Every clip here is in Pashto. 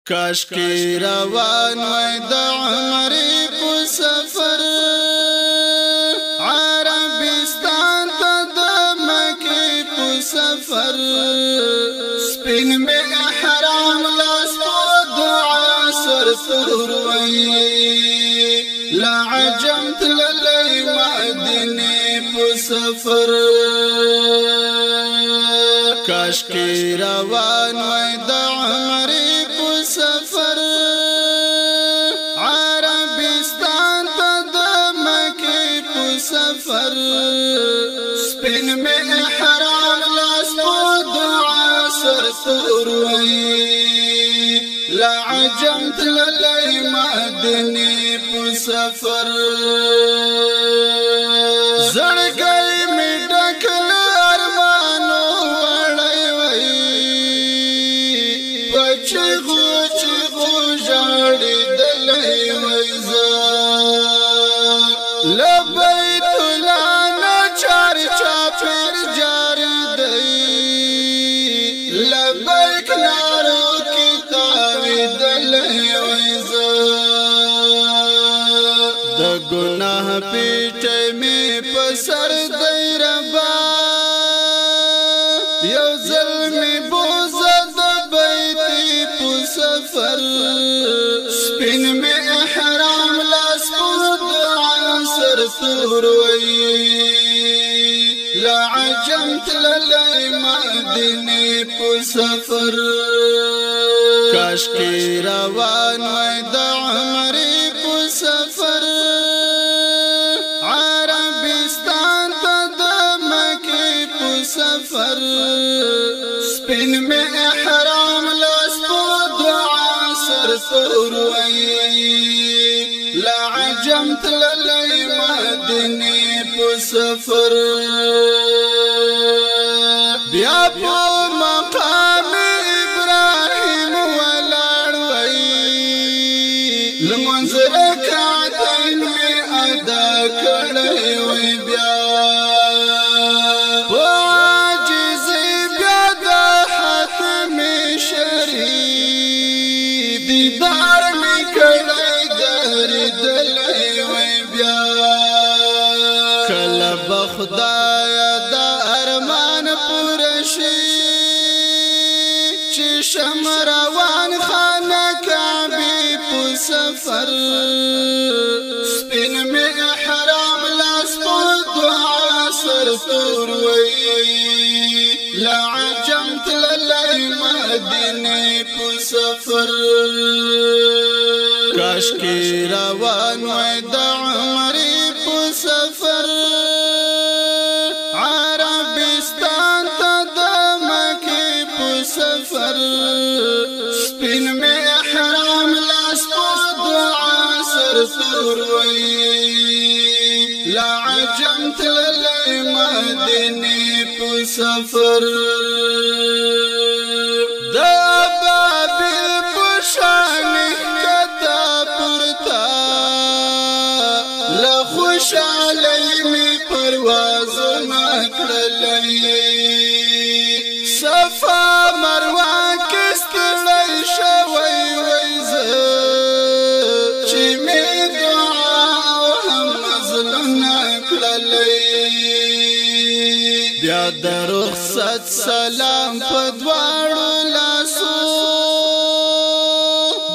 کاش کی روان وای د عمرې په سفر عربستان ته د مکې په سفر سپین می احرام لاس په دعا سر تور وای لا عجم تللی مدینه په سفر کاش کی روان وای د عمرې په سفر عربستان ته د مکې په سفر سپین می احرام لاس په دعا سر تور وای لا عجم تللی مدینه په سفر زړګی می ډکل ارمانو وړی وای بچغو چغو ژاړي دلای وای زه لبیت الله نه چار چاپیر جاری دی لبیک نارو کتابی دلای وای زه د ګناه پیټه می په سر دی ربا یو ظلمی بوزه د بیتی په سفر سپین می احرام لاس په دعا سر تور وای لا عجم تللی مدینه په سفر کاش کی روان وای د عمرې په سفر عربستان ته د مکې په سفر سپین می احرام لاس په دعا سر تور وای لا عجم تللی مدینه په سفر بیا په مقام ابراهیم ولاړ وای لمنځ رکعتین می ادا کړی وای بیا عاجزی بیا د حاتم شریف دیدار می کړی دردلی وای بیا کله به خدایا د ارمان پوره شي چې شم روان خانه کعبې په سفر سپین می احرام لاس په دعا سر تور وای لا عجم تللی مدینه په سفر کاش کی روان وای د عمرې په سفر عربستان ته د مکې په سفر سپین می احرام لاس په دعا سر تور وای لا عجم تللی مدینه په سفر د بابل په شان کتا پرتا له خوشالۍ می پرواز نکړلې صفا مروه کې ستړی شوی وای زه چې می دعا هم نزل نکړلې بیا د رخصت سلام په دواړو لاسو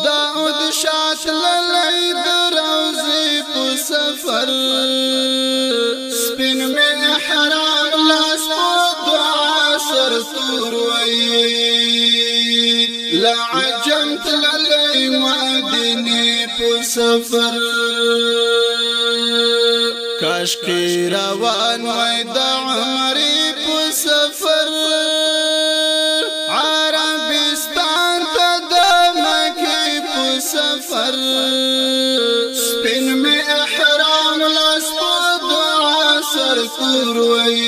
داود شات للی د روضې په سفر سپین می احرام لاس په دعا سر تور وای لا عجم تللی مدینه په سفر کاش کی روان وای د عمرې په سفر عربستان ته د مکې په سفر سپین می احرام لاس په دعا سر تور وای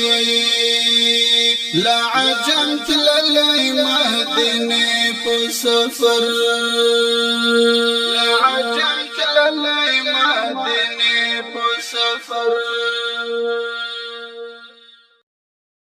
لا عجم تللی مدینه په سفر لا عجم تللی